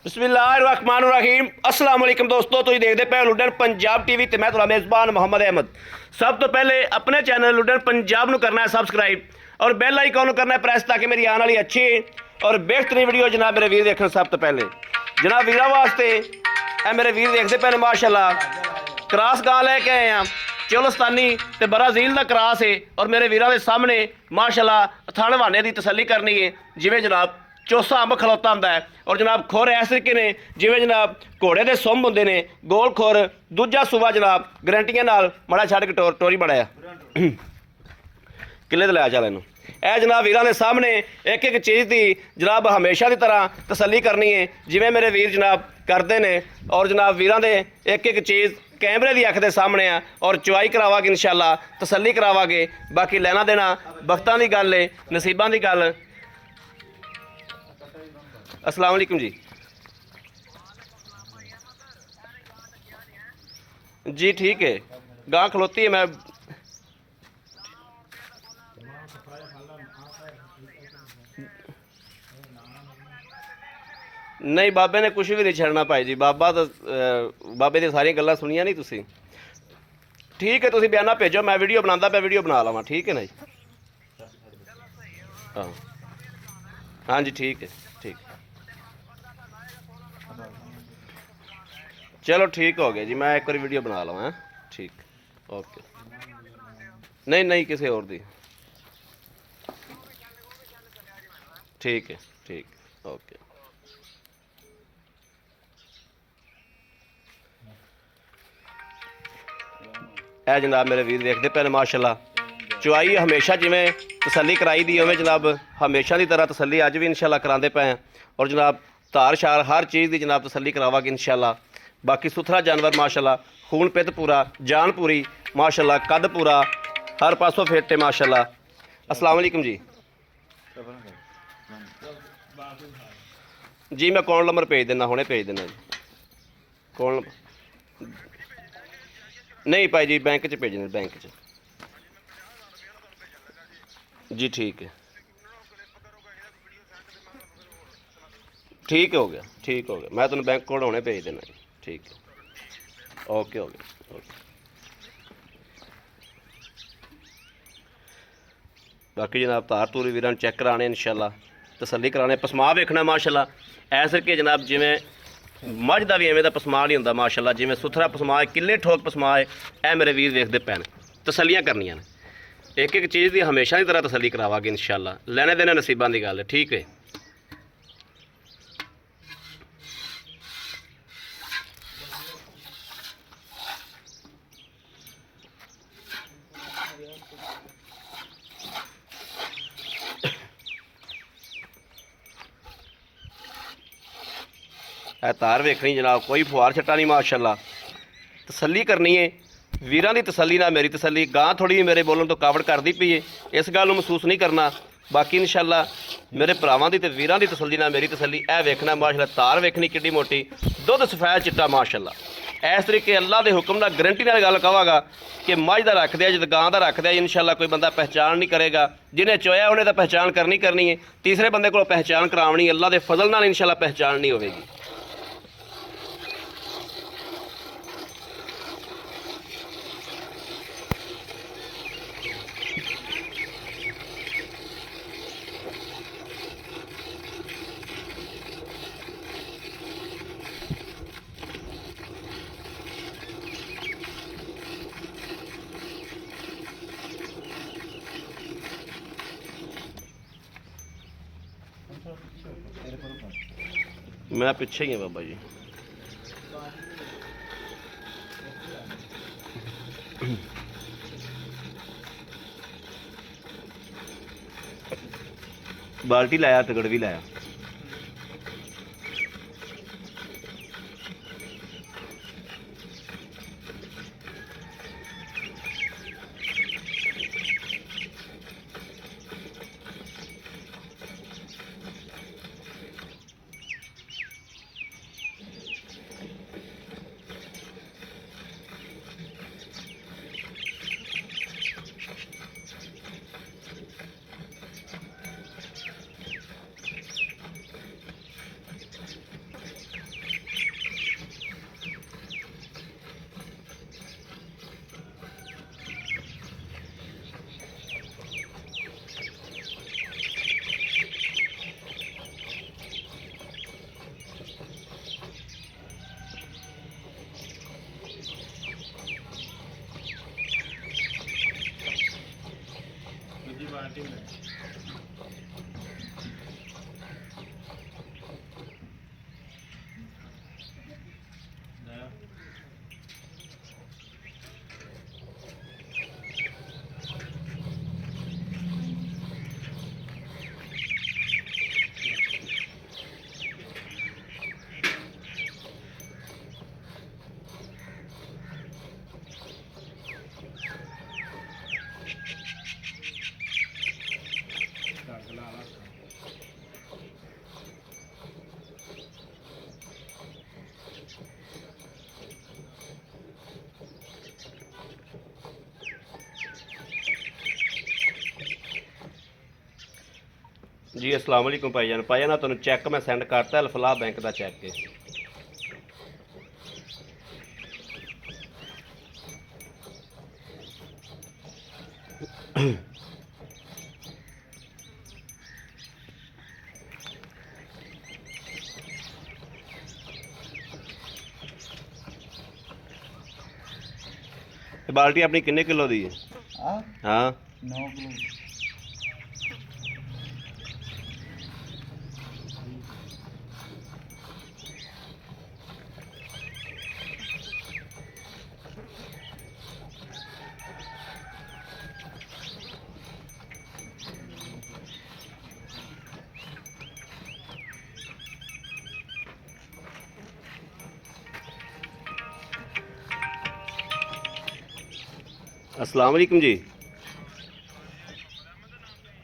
बिस्मिल्लाहिर्रहमानिर्रहीम अस्सलाम वालेकुम दोस्तों, तुम देखते पे लुडन पंजाब टीवी ते मैं तुम्हारा मेज़बान मोहम्मद अहमद। सब तो पहले अपने चैनल लुडन पंजाब को करना है सब्सक्राइब और बेल आइकॉन करना है प्रेस, ताकि मेरी आने वाली अच्छी और बेहतरीन वीडियो जनाब मेरे वीर देखने। सब तो पहले जनाब वीर वास्ते मेरे वीर देखते पे माशाल्लाह क्रॉस गां लैके आए हैं, चोलस्तानी ते ब्राज़ील का क्रॉस है। और मेरे वीरों के सामने माशाल्लाह थण वाने की तसल्ली करनी है, जिमें जनाब चोसा अंब खलोता होंदा है। और जनाब खुर इस तरीके ने जिमें जनाब घोड़े के सुंभ होंदे ने, गोल खुर, दूजा सूबा जनाब गारंटियां नाल मड़ा छड़ के टोरी बड़ा किले तो लिया चल इनू। यह जनाब वीरों के सामने एक एक चीज़ की जनाब हमेशा की तरह तसल्ली करनी है, जिमें मेरे वीर जनाब करते हैं। और जनाब वीरों के एक एक चीज़ कैमरे की अख के सामने आ और चुआई करावांगे, इंशाल्लाह तसल्ली करावांगे। बाकी लेना देना वक्तां दी गल है, नसीबां दी गल। अस्सलाम वालेकुम जी ठीक है, गां खलोती है। मैं नहीं, बाबे ने कुछ भी नहीं छड़ना भाई जी। बाबा तो बाबे दी सारी गल्लां सुनिया नहीं तुसी। ठीक है, तुसी बयाना भेजो, मैं वीडियो बनाता पे वीडियो बना लवां, ठीक है ना जी। हाँ हाँ जी ठीक है, ठीक। चलो ठीक हो गया जी, मैं एक बार वीडियो बना लवां। हैं ठीक, ओके। नहीं नहीं, किसी और दी। ठीक है, ठीक, ओके। ए जनाब मेरे वीर देखते पे माशाल्लाह चुआई हमेशा जिमें तसल्ली कराई दी उवें जनाब हमेशा की तरह तसल्ली अज भी इंशाल्लाह कराते पे हैं। और जनाब धार शार हर चीज़ की जनाब तसल्ली करावांगे इंशाल्लाह। बाकी सुथरा जानवर माशाल्लाह, खून पित पूरा, जान पूरी माशाल्लाह, कद पूरा, हर पासों फिट है माशाल्लाह। अस्सलाम वालेकुम जी। जी मैं कौन नंबर भेज देना, हुणे भेज देना जी। कौन नहीं भाई जी, बैंक च भेजने, बैंक च जी। ठीक है, ठीक हो गया, ठीक हो गया। मैं तुम्हें बैंक कोड होने भेज देना जी। ठीक है, ओके हो गया, ओके। बाकी जनाब तार तूरी वीरान चेक कराने इंशाल्लाह, तसल्ली कराने, पसमा वेखना माशाल्लाह। ऐस करके जनाब जिमें मझ का भी एवें का पसमा नहीं होंदा माशाल्लाह, जिमें सुथरा पसमा है, किले ठोक पसमा है। ए मेरे वीर देखते पैन तसल्लियाँ करनियां ने, एक एक चीज़ की हमेशा की तरह तसल्ली करावांगे इंशाल्लाह। लेने देने नसीबां की गल है, ठीक है। तार वेखनी जनाब, कोई फुहार छट्टा नहीं माशाल्लाह। तसल्ली करनी है वीरां दी तसल्ली ना मेरी तसल्ली। गां थोड़ी मेरे बोलन तो कावड़ करती पई है, इस गल महसूस नहीं करना। बाकी इंशाल्लाह मेरे भरावां दी ते वीरां दी तसल्ली ना मेरी तसल्ली। ए वेखना माशाल्लाह, तार वेखनी किड्डी मोटी, दुध सफैद चिट्टा माशाल्लाह। इस तरीके अल्लाह के हुक्म नाल गारंटी नाल गल कहांगा कि मझ का रख दिया, जब गां का रख दिया इंशाल्लाह कोई बंदा पहचान नहीं करेगा। जिन्हें चोया उन्हें तो पहचान करनी है, तीसरे बंदे को पहचान करावनी अल्लाह के फजल नाल इंशाल्लाह पहचान नहीं होगी। मैं पीछे ही हूँ बाबा जी। बाल्टी लाया, तगड़ भी लाया। जी अस्सलाम वालेकुम भाईजान तुहानू चैक मैं सेंड करता अल-फलाह बैंक का चैक है। बाल्टी अपनी किन्ने किलो दी है? हाँ 9 किलो। अस्सलाम वालेकुम जी।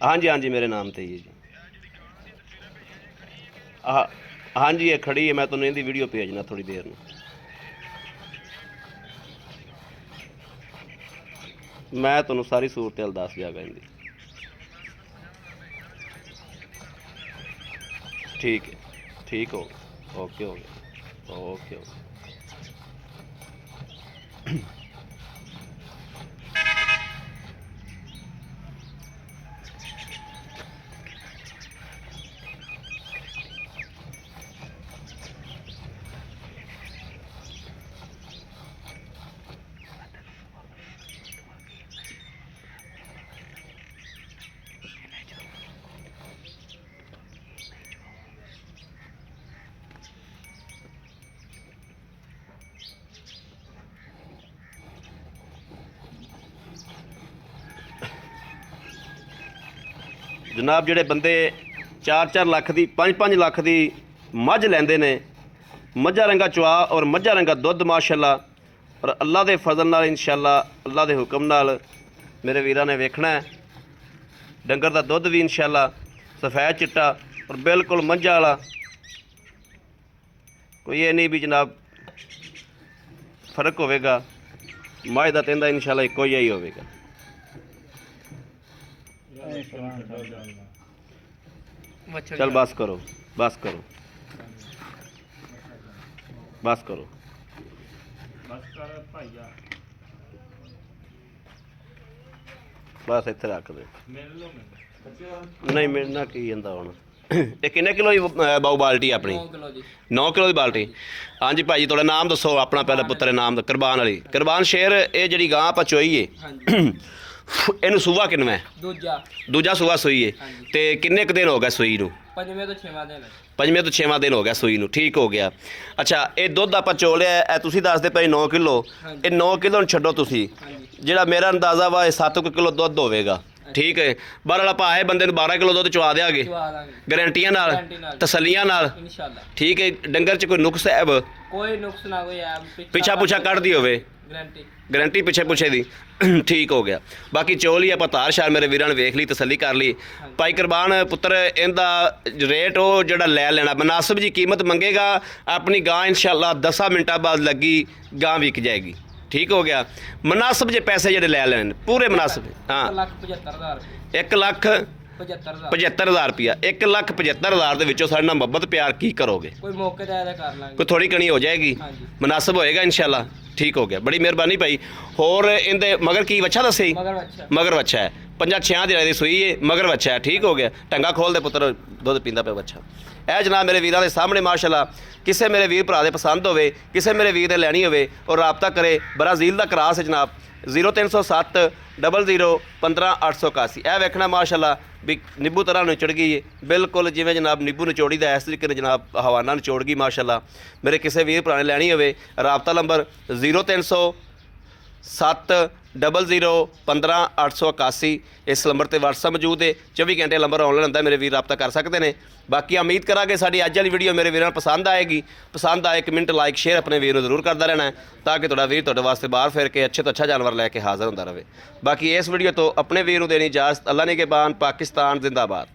हाँ जी हाँ जी मेरे नाम ते ही है जी। हाँ जी ये खड़ी है, मैं तुम्हें इहदी वीडियो भेजना थोड़ी देर में। मैं तुम्हें सारी सूरत दस जागा इनकी। ठीक है ठीक हो गया, ओके हो गया, ओके हो गया। जनाब ਜਿਹੜੇ ਬੰਦੇ 4-4 ਲੱਖ ਦੀ 5-5 ਲੱਖ ਦੀ ਮੱਝ ਲੈਂਦੇ ਨੇ, ਮੱਝਾਂ ਰੰਗਾ ਚਵਾ ਔਰ ਮੱਝਾਂ ਰੰਗਾ ਦੁੱਧ ਮਾਸ਼ਾਅੱਲਾ, ਔਰ ਅੱਲਾ ਦੇ ਫਜ਼ਲ ਨਾਲ ਇਨਸ਼ਾਅੱਲਾ ਅੱਲਾ ਦੇ ਹੁਕਮ ਨਾਲ ਮੇਰੇ ਵੀਰਾਂ ਨੇ ਵੇਖਣਾ ਹੈ। ਡੰਗਰ ਦਾ ਦੁੱਧ ਵੀ ਇਨਸ਼ਾਅੱਲਾ ਸਫੈਦ ਚਿੱਟਾ ਔਰ ਬਿਲਕੁਲ ਮੱਝਾਂ ਵਾਲਾ, ਕੋਈ ਇਹ ਨਹੀਂ ਵੀ ਜਨਾਬ ਫਰਕ ਹੋਵੇਗਾ। ਮੱਝ ਦਾ ਤੇਂਦਾ ਇਨਸ਼ਾਅੱਲਾ ਇੱਕੋ ਜਿਹਾ ਹੀ ਹੋਵੇਗਾ। चल बस करो बस करो बस करो बस इत्थे रख दे। नहीं मिलना की जांदा हुण। ये किन्ने किलो दी बाऊ बाल्टी अपनी? 9 किलो दी बाल्टी। हाँ जी भाई थोड़ा नाम दसो अपना, पहले पुत्र नाम कुरबान अली कुरबान शेर। ये जी गां आपां चोई है ਇਹਨੂੰ ਸੂਆ ਕਿੰਨਾ ਹੈ? ਦੂਜਾ ਸੂਆ ਸੂਈ ਹੈ। ਤੇ ਕਿੰਨੇ ਕੁ ਦਿਨ ਹੋ ਗਏ ਸੂਈ ਨੂੰ? 5ਵੇਂ ਤੋਂ 6ਵਾਂ ਦਿਨ ਹੋ ਗਿਆ ਸੂਈ ਨੂੰ। ਠੀਕ ਹੋ ਗਿਆ। ਅੱਛਾ ਇਹ ਦੁੱਧ ਆਪਾਂ ਚੋਲਿਆ, ਇਹ ਤੁਸੀਂ ਦੱਸਦੇ ਪਏ 9 ਕਿਲੋ। ਇਹ 9 ਕਿਲੋ ਨੂੰ ਛੱਡੋ ਤੁਸੀਂ, ਜਿਹੜਾ ਮੇਰਾ ਅੰਦਾਜ਼ਾ ਵਾ ਇਹ 7 ਕਿਲੋ ਦੁੱਧ ਹੋਵੇਗਾ। ਠੀਕ ਹੈ। ਬਾਹਰ ਵਾਲਾ ਭਾ ਇਹ ਬੰਦੇ ਨੂੰ 12 ਕਿਲੋ ਦੁੱਧ ਚਵਾ ਦਿਆਂਗੇ ਗਰੰਟੀਆਂ ਨਾਲ, ਤਸੱਲੀਆਂ ਨਾਲ। ਠੀਕ ਹੈ। ਡੰਗਰ 'ਚ ਕੋਈ ਨੁਕਸ ਹੈ? ਕੋਈ ਨੁਕਸ ਨਾ, ਕੋਈ ਪਿੱਛਾ ਪੁੱਛਾ ਕੱਢਦੀ ਹੋਵੇ ਗਰੰਟੀ ਪਿੱਛੇ ਪੁੱਛੇ ਦੀ। ਠੀਕ ਹੋ ਗਿਆ। ਬਾਕੀ ਚੋਲ ਹੀ ਆਪਾਂ ਧਾਰ ਸ਼ਾਰ ਮੇਰੇ ਵੀਰਾਂ ਨੇ ਵੇਖ ਲਈ, ਤਸੱਲੀ ਕਰ ਲਈ। ਭਾਈ ਕੁਰਬਾਨ ਪੁੱਤਰ ਇਹਦਾ ਰੇਟ ਉਹ ਜਿਹੜਾ ਲੈ ਲੈਣਾ ਮੁਨਾਸਿਬ ਜੀ ਕੀਮਤ ਮੰਗੇਗਾ। ਆਪਣੀ ਗਾਂ ਇਨਸ਼ਾਅੱਲਾ 10 ਮਿੰਟਾਂ ਬਾਅਦ ਲੱਗੀ ਗਾਂ ਵਿਕ ਜਾਏਗੀ। ਠੀਕ ਹੋ ਗਿਆ। ਮੁਨਾਸਿਬ ਜੇ ਪੈਸੇ ਜਿਹੜੇ ਲੈ ਲੈਣ ਪੂਰੇ ਮੁਨਾਸਿਬ। ਹਾਂ 1,75,000 ਰੁਪਇਆ। 1,75,000 ਦੇ ਵਿੱਚੋਂ ਸਾਡੇ ਨਾਲ ਮੁਹੱਬਤ ਪਿਆਰ ਕੀ ਕਰੋਗੇ? ਕੋਈ ਮੌਕੇ ਦਾ ਇਹਦਾ ਕਰ ਲਾਂਗੇ, ਕੋਈ ਥੋੜੀ ਕਣੀ ਹੋ ਜਾਏਗੀ, ਮੁਨਾਸਿਬ ਹੋਏਗਾ ਇਨਸ਼ਾਅੱਲਾ। ਠੀਕ ਹੋ ਗਿਆ। ਬੜੀ ਮਿਹਰਬਾਨੀ ਭਾਈ। ਹੋਰ ਇਹਦੇ ਮਗਰ ਕੀ ਵੱਛਾ ਦੱਸੇ? ਮਗਰ ਵੱਛਾ ਹੈ। 5-6 ਦਿਨਾਂ ਦੀ ਸੂਈ ਹੈ, ਮਗਰ ਵੱਛਾ ਹੈ। ਠੀਕ ਹੋ ਗਿਆ। ਟੰਗਾ ਖੋਲ ਦੇ ਪੁੱਤਰ, ਦੁੱਧ ਪੀਂਦਾ ਪਿਆ ਵੱਛਾ। ਇਹ ਜਨਾਬ ਮੇਰੇ ਵੀਰਾਂ ਦੇ ਸਾਹਮਣੇ ਮਾਸ਼ਾਅੱਲਾ। ਕਿਸੇ ਮੇਰੇ ਵੀਰ ਭਰਾ ਦੇ ਪਸੰਦ ਹੋਵੇ, ਕਿਸੇ ਮੇਰੇ ਵੀਰ ਦੇ ਲੈਣੀ ਹੋਵੇ ਔਰ ਰਾਬਤਾ ਕਰੇ। ਬਰਾਜ਼ੀਲ ਦਾ ਕਰਾਸ ਹੈ ਜਨਾਬ। 0307 00 15 881। ਇਹ ਵੇਖਣਾ ਮਾਸ਼ਾਅੱਲਾ ਵੀ ਨਿੰਬੂ ਤਰ੍ਹਾਂ ਨਿਚੜ ਗਈ ਹੈ ਬਿਲਕੁਲ, ਜਿਵੇਂ ਜਨਾਬ ਨਿੰਬੂ ਨਿਚੋੜੀ ਦਾ ਇਸ ਤਰੀਕੇ ਨਾਲ ਜਨਾਬ ਹਵਾਨਾ ਨਿਚੋੜ ਗਈ ਮਾਸ਼ਾਅੱਲਾ। ਮੇਰੇ ਕਿਸੇ ਵੀਰ ਭਰਾ ਨੇ ਲੈਣੀ ਹੋਵੇ, ਰਾਬਤਾ ਨੰਬਰ 0307 00 15 881। ਇਸ ਨੰਬਰ ਤੇ WhatsApp ਮੌਜੂਦ ਹੈ। 24 ਘੰਟੇ ਨੰਬਰ ਆਨਲਾਈਨ ਹੁੰਦਾ, ਮੇਰੇ ਵੀਰ ਰਾਬਤਾ ਕਰ ਸਕਦੇ ਨੇ। ਬਾਕੀ ਉਮੀਦ ਕਰਾਂਗੇ ਸਾਡੀ ਅੱਜ ਵਾਲੀ ਵੀਡੀਓ ਮੇਰੇ ਵੀਰਾਂ ਨੂੰ ਪਸੰਦ ਆਏਗੀ। ਪਸੰਦ ਆਏ 1 ਮਿੰਟ ਲਾਈਕ ਸ਼ੇਅਰ ਆਪਣੇ ਵੀਰ ਨੂੰ ਜ਼ਰੂਰ ਕਰਦਾ ਰਹਿਣਾ ਹੈ, ਤਾਂ ਕਿ ਤੁਹਾਡਾ ਵੀਰ ਤੁਹਾਡੇ ਵਾਸਤੇ ਬਾਹਰ ਫਿਰ ਕੇ ਅੱਛੇ ਤੋਂ ਅੱਛਾ ਜਾਨਵਰ ਲੈ ਕੇ ਹਾਜ਼ਰ ਹੁੰਦਾ ਰਹੇ। ਬਾਕੀ ਇਸ ਵੀਡੀਓ ਤੋਂ ਆਪਣੇ ਵੀਰ ਨੂੰ ਦੇਣੀ ਇਜਾਜ਼ਤ। ਅੱਲਾ ਨਿਗਹਿਬਾਨ। ਪਾਕਿਸਤਾਨ ਜ਼ਿੰਦਾਬਾਦ।